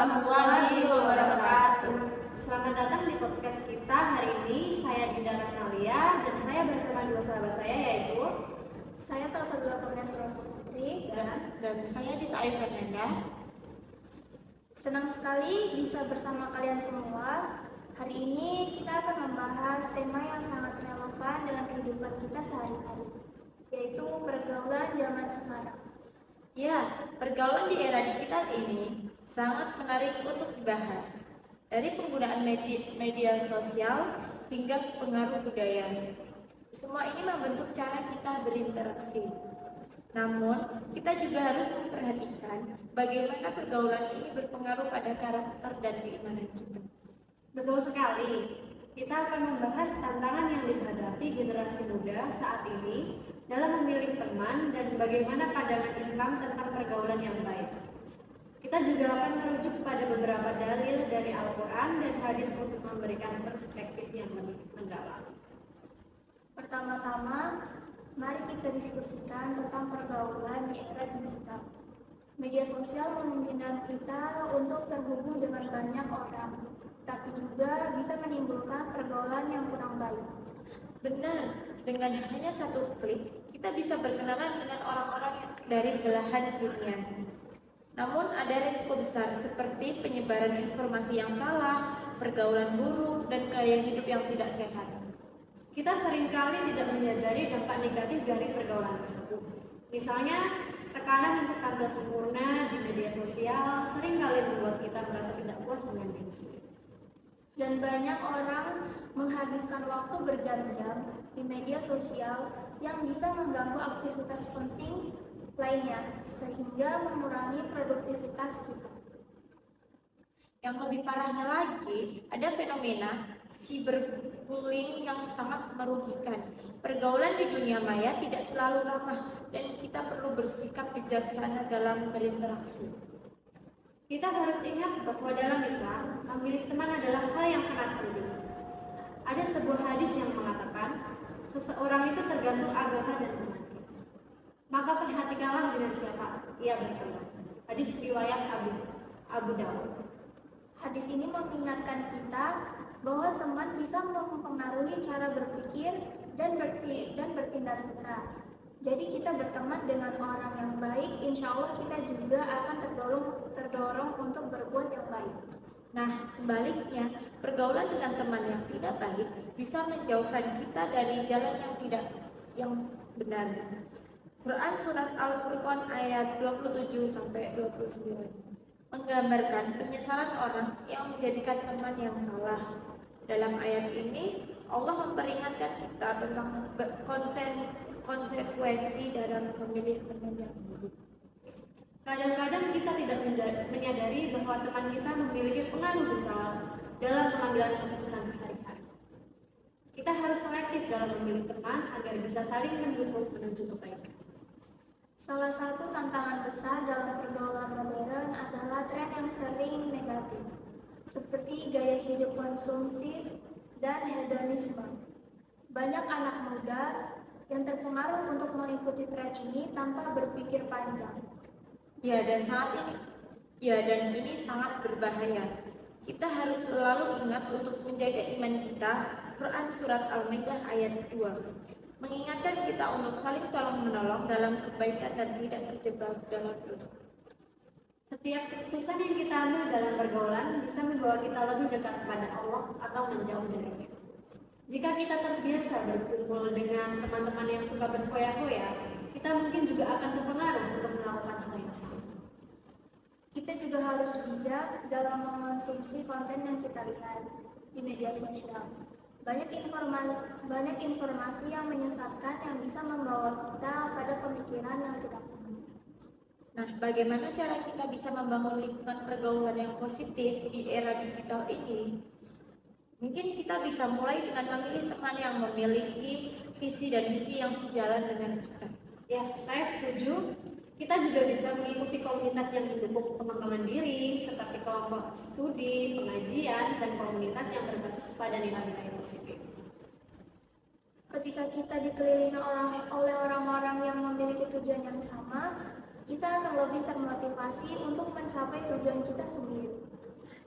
warahmatullahi wabarakatuh. Selamat datang di podcast kita hari ini. Saya Dinda Rahmalia dan saya bersama dua sahabat saya, yaitu saya Salsabila Purnesra Putri dan saya Dita Ayu Fernanda. Senang sekali bisa bersama kalian semua. Hari ini kita akan membahas tema yang sangat relevan dengan kehidupan kita sehari-hari, yaitu pergaulan zaman sekarang. Ya, pergaulan di era digital ini sangat menarik untuk dibahas. Dari penggunaan media sosial hingga pengaruh budaya. Semua ini membentuk cara kita berinteraksi. Namun, kita juga harus memperhatikan bagaimana pergaulan ini berpengaruh pada karakter dan keimanan kita. Betul sekali. Kita akan membahas tantangan yang dihadapi generasi muda saat ini dalam memilih teman dan bagaimana pandangan Islam tentang pergaulan yang baik. Kita juga akan merujuk pada beberapa dalil dari Al-Quran dan hadis untuk memberikan perspektif yang lebih mendalam. Pertama-tama, mari kita diskusikan tentang pergaulan di era digital. Media sosial memungkinkan kita untuk terhubung dengan banyak orang, tapi juga bisa menimbulkan pergaulan yang kurang baik. Benar, dengan hanya satu klik, kita bisa berkenalan dengan orang-orang dari belahan dunia. Namun ada resiko besar seperti penyebaran informasi yang salah, pergaulan buruk, dan gaya hidup yang tidak sehat. Kita seringkali tidak menyadari dampak negatif dari pergaulan tersebut. Misalnya, tekanan untuk tampil sempurna di media sosial seringkali membuat kita merasa tidak puas dengan diri sendiri. Dan banyak orang menghabiskan waktu berjam-jam di media sosial yang bisa mengganggu aktivitas penting lainnya, sehingga mengurangi produktivitas kita. Yang lebih parahnya lagi, ada fenomena cyberbullying yang sangat merugikan. Pergaulan di dunia maya tidak selalu ramah dan kita perlu bersikap bijaksana dalam berinteraksi. Kita harus ingat bahwa dalam Islam, memilih teman adalah hal yang sangat penting. Ada sebuah hadis yang mengatakan, seseorang itu tergantung agama dan temannya. Maka perhatikanlah dengan siapa ia berteman. Hadis riwayat Abu Dawud. Hadis ini mengingatkan kita bahwa teman bisa mempengaruhi cara berpikir dan bertindak kita. Jadi kita berteman dengan orang yang baik, insya Allah kita juga akan terdorong untuk berbuat yang baik. Nah, sebaliknya, pergaulan dengan teman yang tidak baik bisa menjauhkan kita dari jalan yang benar. Quran Surat Al-Furqan ayat 27-29 menggambarkan penyesalan orang yang menjadikan teman yang salah. Dalam ayat ini, Allah memperingatkan kita tentang konsekuensi dalam memilih teman yang buruk. Kadang-kadang kita tidak menyadari bahwa teman kita memiliki pengaruh besar dalam pengambilan keputusan sehari-hari. Kita harus selektif dalam memilih teman agar bisa saling mendukung menuju kebaikan. Salah satu tantangan besar dalam pergaulan modern adalah tren yang sering negatif, seperti gaya hidup konsumtif dan hedonisme. Banyak anak muda yang terpengaruh untuk mengikuti tren ini tanpa berpikir panjang. Dan ini sangat berbahaya. Kita harus selalu ingat untuk menjaga iman kita. Quran Surat Al-Maidah ayat 2 mengingatkan kita untuk saling tolong-menolong dalam kebaikan dan tidak terjebak dalam dosa. Setiap keputusan yang kita ambil dalam pergaulan bisa membawa kita lebih dekat kepada Allah atau menjauh darinya. Jika kita terbiasa berkumpul dengan teman-teman yang suka berfoya-foya, kita mungkin juga akan terpengaruh untuk melakukan hal yang sama. Kita juga harus bijak dalam mengonsumsi konten yang kita lihat di media sosial. Banyak informasi yang menyesatkan yang bisa membawa kita pada pemikiran yang tidak benar. Nah, bagaimana cara kita bisa membangun lingkungan pergaulan yang positif di era digital ini? Mungkin kita bisa mulai dengan memilih teman yang memiliki visi dan misi yang sejalan dengan kita. Ya, saya setuju. Kita juga bisa mengikuti komunitas yang mendukung pengembangan diri, seperti kelompok studi, pengajian, dan komunitas yang berbasis pada nilai-nilai positif. Ketika kita dikelilingi oleh orang-orang yang memiliki tujuan yang sama, kita akan lebih termotivasi untuk mencapai tujuan kita sendiri.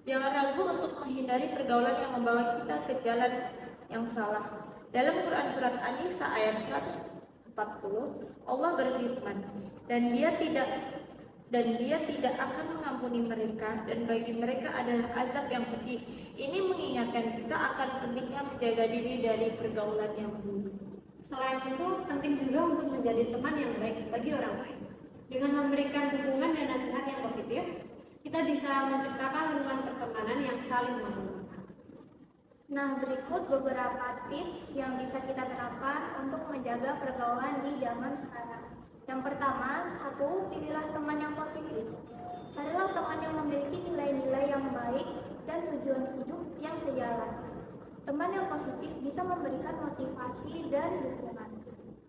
Jangan ragu untuk menghindari pergaulan yang membawa kita ke jalan yang salah. Dalam Quran Surat An-Nisa ayat 140, Allah berfirman, dan dia tidak akan mengampuni mereka, dan bagi mereka adalah azab yang pedih. Ini mengingatkan kita akan pentingnya menjaga diri dari pergaulan yang buruk. Selain itu, penting juga untuk menjadi teman yang baik bagi orang lain. Dengan memberikan dukungan dan nasihat yang positif, kita bisa menciptakan lingkungan pertemanan yang saling menguntungkan. Nah, berikut beberapa tips yang bisa kita terapkan untuk menjaga pergaulan di zaman sekarang. Yang pertama, 1. Pilihlah teman yang positif. Carilah teman yang memiliki nilai-nilai yang baik dan tujuan hidup yang sejalan. Teman yang positif bisa memberikan motivasi dan dukungan.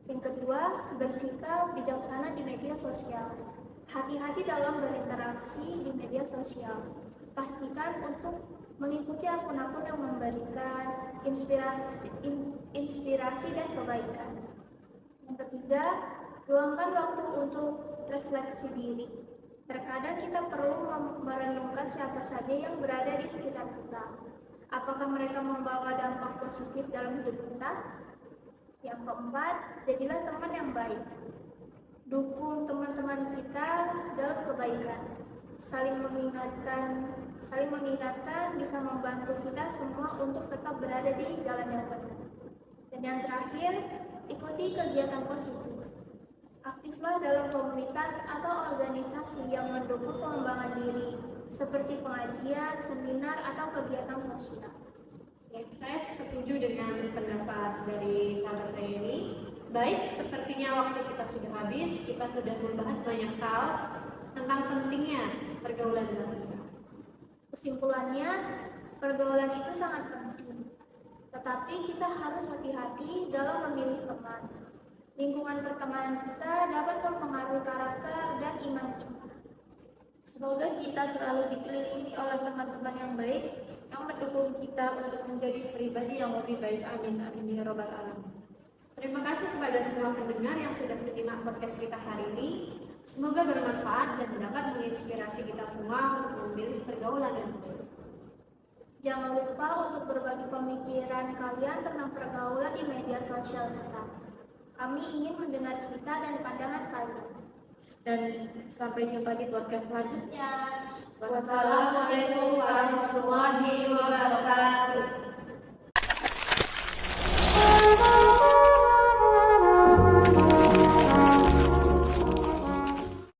Yang kedua, bersikap bijaksana di media sosial. Hati-hati dalam berinteraksi di media sosial. Pastikan untuk mengikuti akun-akun yang memberikan inspirasi dan kebaikan. Yang ketiga, luangkan waktu untuk refleksi diri. Terkadang kita perlu merenungkan siapa saja yang berada di sekitar kita. Apakah mereka membawa dampak positif dalam hidup kita? Yang keempat, jadilah teman yang baik. Dukung teman-teman kita dalam kebaikan. Saling mengingatkan bisa membantu kita semua untuk tetap berada di jalan yang benar. Dan yang terakhir, ikuti kegiatan positif. Aktiflah dalam komunitas atau organisasi yang mendukung pengembangan diri, seperti pengajian, seminar, atau kegiatan sosial. Ya, saya setuju dengan pendapat dari sahabat saya ini. Baik, sepertinya waktu kita sudah habis, kita sudah membahas banyak hal tentang pentingnya pergaulan zaman sekarang. Kesimpulannya, pergaulan itu sangat penting, tetapi kita harus hati-hati dalam memilih teman. Lingkungan pertemanan kita dapat mempengaruhi karakter dan iman kita. Semoga kita selalu dikelilingi oleh teman-teman yang baik yang mendukung kita untuk menjadi pribadi yang lebih baik. Amin, amin ya robbal alamin. Terima kasih kepada semua pendengar yang sudah menyimak podcast kita hari ini. Semoga bermanfaat dan dapat menginspirasi kita semua untuk memilih pergaulan yang positif. Jangan lupa untuk berbagi pemikiran kalian tentang pergaulan di media sosial kita. Kami ingin mendengar cerita dan pandangan kalian. Dan sampai jumpa di podcast selanjutnya. Wassalamualaikum warahmatullahi wabarakatuh.